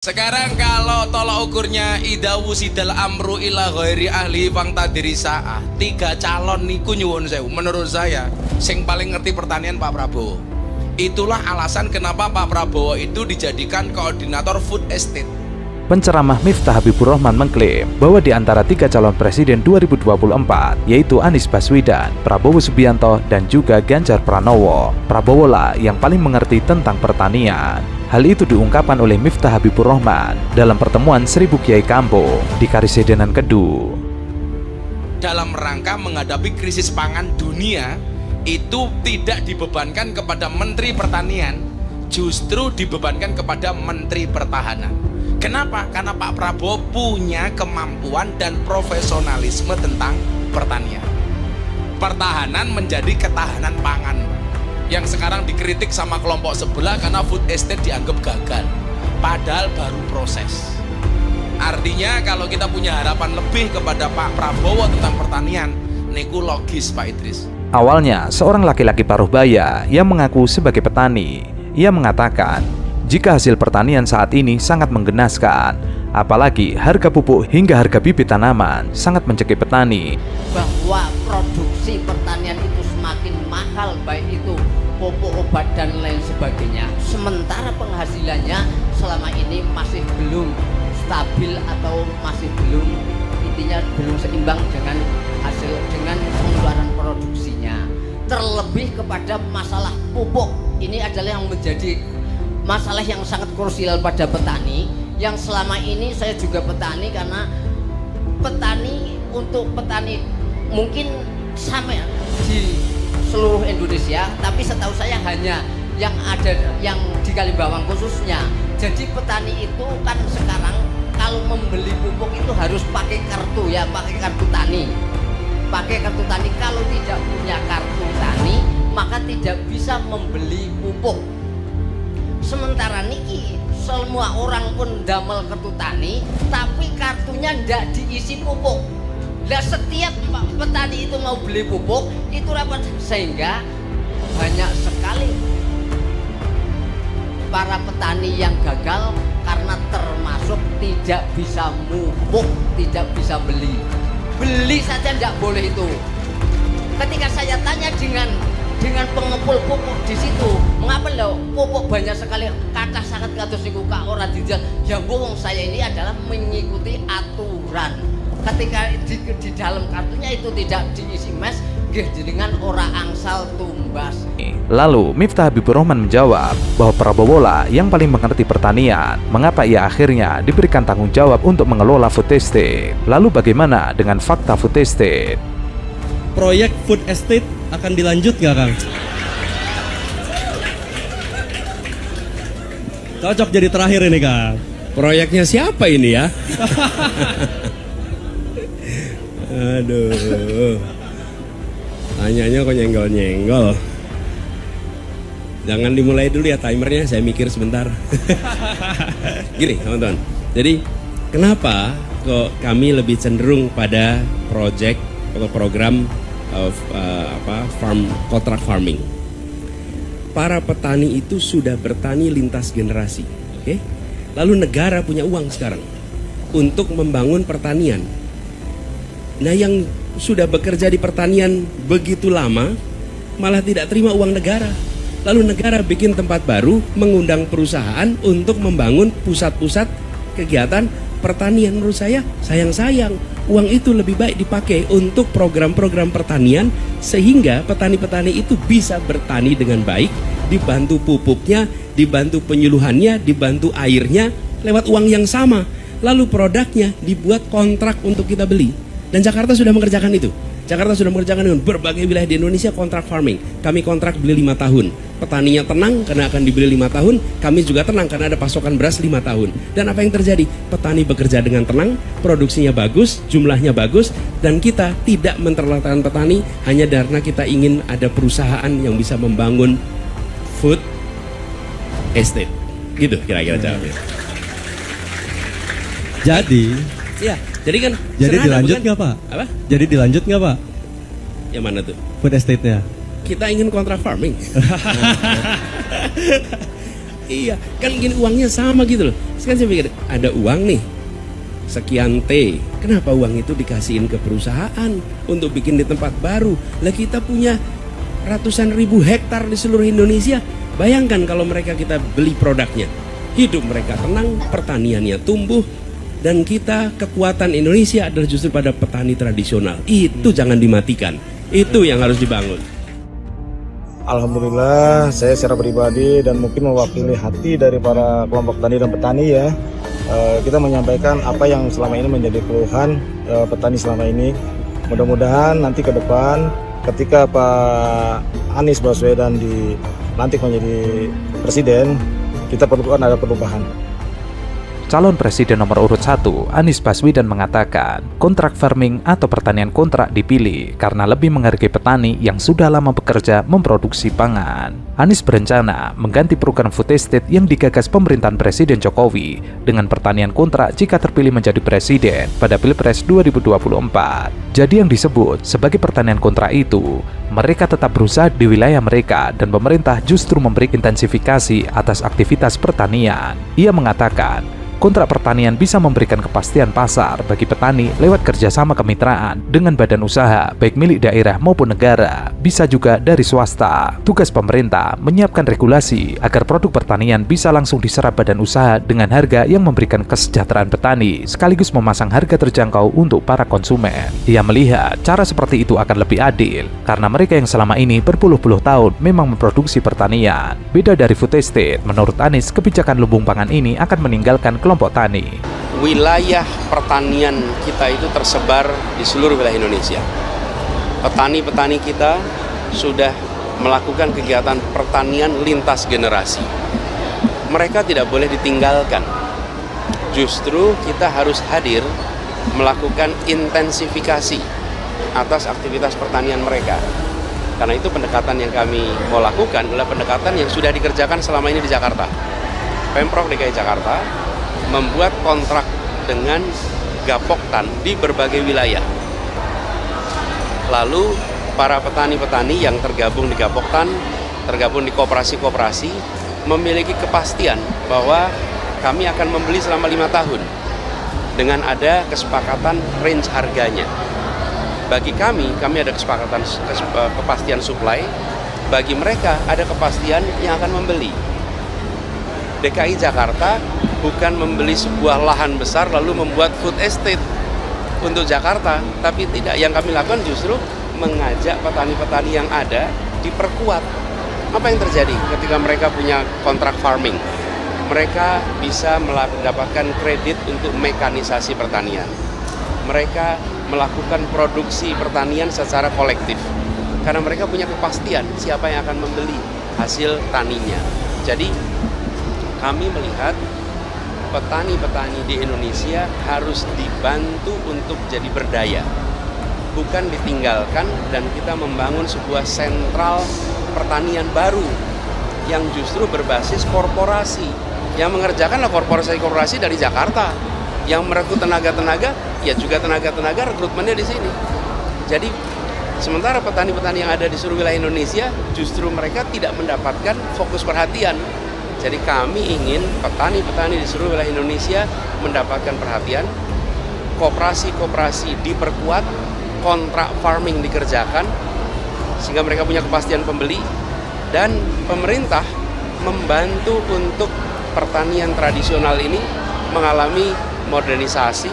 Sekarang kalau tolak ukurnya idawu sidal amru ila ghairi ahli fangtadiri sa'ah. 3 calon niku nyuwun sewu menurut saya sing paling ngerti pertanian Pak Prabowo. Itulah alasan kenapa Pak Prabowo itu dijadikan koordinator food estate. Penceramah Miftah Habibur Rahman mengklaim bahwa di antara 3 calon presiden 2024, yaitu Anies Baswedan, Prabowo Subianto, dan juga Ganjar Pranowo, Prabowo lah yang paling mengerti tentang pertanian. Hal itu diungkapkan oleh Miftah Habibur Rahman dalam pertemuan 1000 Kiai Kampung di Karesidenan Kedu. Dalam rangka menghadapi krisis pangan dunia, itu tidak dibebankan kepada Menteri Pertanian, justru dibebankan kepada Menteri Pertahanan. Kenapa? Karena Pak Prabowo punya kemampuan dan profesionalisme tentang pertanian. Pertahanan menjadi ketahanan pangan, yang sekarang dikritik sama kelompok sebelah karena food estate dianggap gagal, padahal baru proses. Artinya kalau kita punya harapan lebih kepada Pak Prabowo tentang pertanian, niku logis Pak Idris. Awalnya, seorang laki-laki paruh baya yang mengaku sebagai petani, ia mengatakan jika hasil pertanian saat ini sangat menggenaskan, apalagi harga pupuk hingga harga bibit tanaman sangat mencekik petani. Bahwa produksi pertanian itu semakin mahal, baik itu pupuk, obat, dan lain sebagainya. Sementara penghasilannya selama ini masih belum stabil atau masih belum, intinya belum seimbang dengan hasil, dengan pengeluaran produksinya. Terlebih kepada masalah pupuk, ini adalah yang menjadi masalah yang sangat krusial pada petani. Yang selama ini saya juga petani, karena petani, untuk petani mungkin sama di seluruh Indonesia, tapi setahu saya hanya yang ada yang di Kalimbawang khususnya. Jadi petani itu kan sekarang kalau membeli pupuk itu harus pakai kartu, ya, pakai kartu tani. Pakai kartu tani, kalau tidak punya kartu tani maka tidak bisa membeli pupuk. Sementara niki semua orang pun damel kartu tani, tapi kartunya tidak diisi pupuk. Nah, setiap petani itu mau beli pupuk itu rapat, sehingga banyak sekali para petani yang gagal karena termasuk tidak bisa pupuk, tidak bisa beli saja tidak boleh itu. Ketika saya tanya dengan pengepul pupuk di situ, mengapa lo pupuk banyak sekali, kata sangat kados niku kak ora dijual. Ya wong saya ini adalah mengikuti aturan. Ketika di dalam kartunya itu tidak diisi mes, nggih jenengan ora angsal tumbas. Lalu Miftah Habibur Rahman menjawab bahwa Prabowo lah yang paling mengerti pertanian. Mengapa ia akhirnya diberikan tanggung jawab untuk mengelola food estate? Lalu bagaimana dengan fakta food estate? Proyek food estate akan dilanjut nggak, Kang? Cocok jadi terakhir ini, Kang. Proyeknya siapa ini ya? Aduh, tanyanya kok nyenggol-nyenggol. Jangan dimulai dulu ya timernya, saya mikir sebentar. Gini teman-teman, jadi kenapa kok kami lebih cenderung pada project atau program of contract farming? Para petani itu sudah bertani lintas generasi, oke? Lalu negara punya uang sekarang untuk membangun pertanian. Nah, yang sudah bekerja di pertanian begitu lama malah tidak terima uang negara. Lalu negara bikin tempat baru, mengundang perusahaan untuk membangun pusat-pusat kegiatan pertanian. Menurut saya sayang-sayang uang itu lebih baik dipakai untuk program-program pertanian, sehingga petani-petani itu bisa bertani dengan baik, dibantu pupuknya, dibantu penyuluhannya, dibantu airnya lewat uang yang sama. Lalu produknya dibuat kontrak untuk kita beli. Dan Jakarta sudah mengerjakan itu. Jakarta sudah mengerjakan dengan berbagai wilayah di Indonesia kontrak farming. Kami kontrak beli 5 tahun. Petaninya tenang karena akan dibeli 5 tahun. Kami juga tenang karena ada pasokan beras 5 tahun. Dan apa yang terjadi? Petani bekerja dengan tenang, produksinya bagus, jumlahnya bagus, dan kita tidak menterlantarkan petani hanya karena kita ingin ada perusahaan yang bisa membangun food estate. Gitu kira-kira jawabnya. Jadi, Iya, jadi kan dilanjut nggak, Pak? Apa? Jadi dilanjut nggak, Pak? Yang mana tuh? Food estate-nya. Kita ingin kontrak farming. Iya, kan gini uangnya sama gitu loh. Sekarang saya pikir, ada uang nih, sekian T. Kenapa uang itu dikasihin ke perusahaan untuk bikin di tempat baru? Lah kita punya ratusan ribu hektar di seluruh Indonesia. Bayangkan kalau mereka kita beli produknya. Hidup mereka tenang, pertaniannya tumbuh, dan kita kekuatan Indonesia adalah justru pada petani tradisional. Itu jangan dimatikan. Itu yang harus dibangun. Alhamdulillah, saya secara pribadi dan mungkin mewakili hati dari para kelompok tani dan petani ya, kita menyampaikan apa yang selama ini menjadi keluhan petani selama ini. Mudah-mudahan nanti ke depan ketika Pak Anies Baswedan dilantik menjadi presiden, kita perlukan ada perubahan. Calon Presiden nomor urut 1, Anies Baswedan mengatakan, kontrak farming atau pertanian kontrak dipilih karena lebih menghargai petani yang sudah lama bekerja memproduksi pangan. Anies berencana mengganti program food estate yang digagas pemerintahan Presiden Jokowi dengan pertanian kontrak jika terpilih menjadi presiden pada Pilpres 2024. Jadi yang disebut sebagai pertanian kontrak itu, mereka tetap berusaha di wilayah mereka dan pemerintah justru memberi intensifikasi atas aktivitas pertanian. Ia mengatakan, kontrak pertanian bisa memberikan kepastian pasar bagi petani lewat kerjasama kemitraan dengan badan usaha, baik milik daerah maupun negara, bisa juga dari swasta. Tugas pemerintah menyiapkan regulasi agar produk pertanian bisa langsung diserap badan usaha dengan harga yang memberikan kesejahteraan petani, sekaligus memasang harga terjangkau untuk para konsumen. Ia melihat cara seperti itu akan lebih adil, karena mereka yang selama ini berpuluh-puluh tahun memang memproduksi pertanian. Beda dari food estate, menurut Anies, kebijakan lumbung pangan ini akan meninggalkan kelompok tani. Wilayah pertanian kita itu tersebar di seluruh wilayah Indonesia. Petani-petani kita sudah melakukan kegiatan pertanian lintas generasi. Mereka tidak boleh ditinggalkan. Justru kita harus hadir melakukan intensifikasi atas aktivitas pertanian mereka. Karena itu pendekatan yang kami mau lakukan adalah pendekatan yang sudah dikerjakan selama ini di Jakarta. Pemprov DKI Jakarta membuat kontrak dengan Gapoktan di berbagai wilayah. Lalu para petani-petani yang tergabung di Gapoktan, tergabung di koperasi-koperasi, memiliki kepastian bahwa kami akan membeli selama 5 tahun dengan ada kesepakatan range harganya. Bagi kami ada kesepakatan kepastian supply, bagi mereka ada kepastian yang akan membeli. DKI Jakarta bukan membeli sebuah lahan besar lalu membuat food estate untuk Jakarta, tapi tidak. Yang kami lakukan justru mengajak petani-petani yang ada diperkuat. Apa yang terjadi ketika mereka punya kontrak farming? Mereka bisa mendapatkan kredit untuk mekanisasi pertanian. Mereka melakukan produksi pertanian secara kolektif karena mereka punya kepastian siapa yang akan membeli hasil taninya. Jadi kami melihat petani-petani di Indonesia harus dibantu untuk jadi berdaya, bukan ditinggalkan, dan kita membangun sebuah sentral pertanian baru yang justru berbasis korporasi. Yang mengerjakanlah korporasi-korporasi dari Jakarta, yang merekrut tenaga-tenaga, ya juga tenaga-tenaga rekrutmennya di sini. Jadi sementara petani-petani yang ada di seluruh wilayah Indonesia justru mereka tidak mendapatkan fokus perhatian. Jadi kami ingin petani-petani di seluruh wilayah Indonesia mendapatkan perhatian, koperasi-koperasi diperkuat, kontrak farming dikerjakan, sehingga mereka punya kepastian pembeli, dan pemerintah membantu untuk pertanian tradisional ini mengalami modernisasi,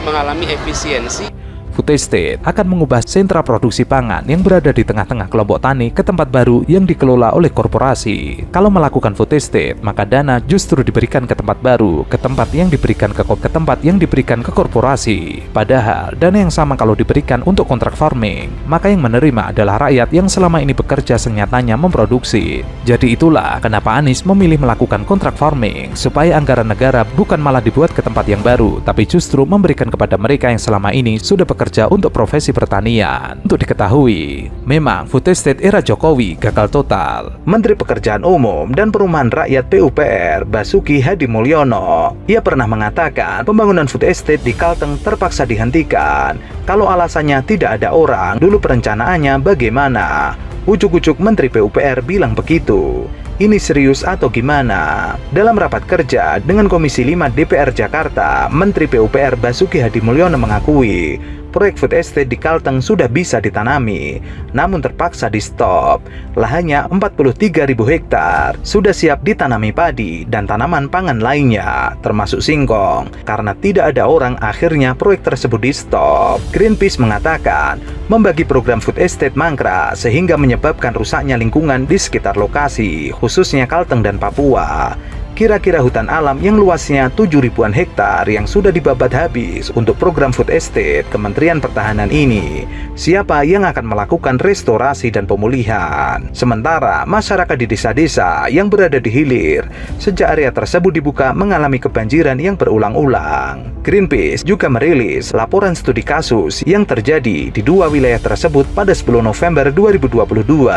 mengalami efisiensi. Food estate akan mengubah sentra produksi pangan yang berada di tengah-tengah kelompok tani ke tempat baru yang dikelola oleh korporasi. Kalau melakukan food estate, maka dana justru diberikan ke tempat baru, ke tempat yang diberikan ke korporasi. Padahal dana yang sama kalau diberikan untuk kontrak farming, maka yang menerima adalah rakyat yang selama ini bekerja senyatanya memproduksi. Jadi itulah kenapa Anies memilih melakukan kontrak farming, supaya anggaran negara bukan malah dibuat ke tempat yang baru, tapi justru memberikan kepada mereka yang selama ini sudah bekerja untuk profesi pertanian. Untuk diketahui, memang food estate era Jokowi gagal total. Menteri Pekerjaan Umum dan Perumahan Rakyat PUPR Basuki Hadi Mulyono, ia pernah mengatakan pembangunan food estate di Kalteng terpaksa dihentikan. Kalau alasannya tidak ada orang, dulu perencanaannya bagaimana? Ujuk-ujuk Menteri PUPR bilang begitu. ini serius atau gimana? Dalam rapat kerja dengan Komisi 5 DPR Jakarta, Menteri PUPR Basuki Hadimulyono mengakui proyek food estate di Kalteng sudah bisa ditanami, namun terpaksa di stop. Lahannya 43.000 hektar, sudah siap ditanami padi dan tanaman pangan lainnya, termasuk singkong. Karena tidak ada orang, akhirnya proyek tersebut di stop. Greenpeace mengatakan, membagi program food estate mangkrak sehingga menyebabkan rusaknya lingkungan di sekitar lokasi, khususnya Kalteng dan Papua. Kira-kira hutan alam yang luasnya 7.000-an hektar yang sudah dibabat habis untuk program food estate Kementerian Pertahanan ini. Siapa yang akan melakukan restorasi dan pemulihan? Sementara masyarakat di desa-desa yang berada di hilir sejak area tersebut dibuka mengalami kebanjiran yang berulang-ulang. Greenpeace juga merilis laporan studi kasus yang terjadi di dua wilayah tersebut pada 10 November 2022.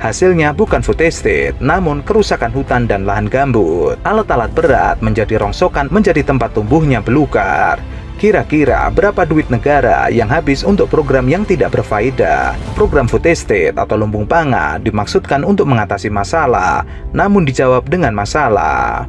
Hasilnya bukan food estate, namun kerusakan hutan dan lahan gambut. Alat-alat berat menjadi rongsokan, menjadi tempat tumbuhnya belukar. Kira-kira berapa duit negara yang habis untuk program yang tidak berfaedah? Program food estate atau lumbung pangan dimaksudkan untuk mengatasi masalah, namun dijawab dengan masalah.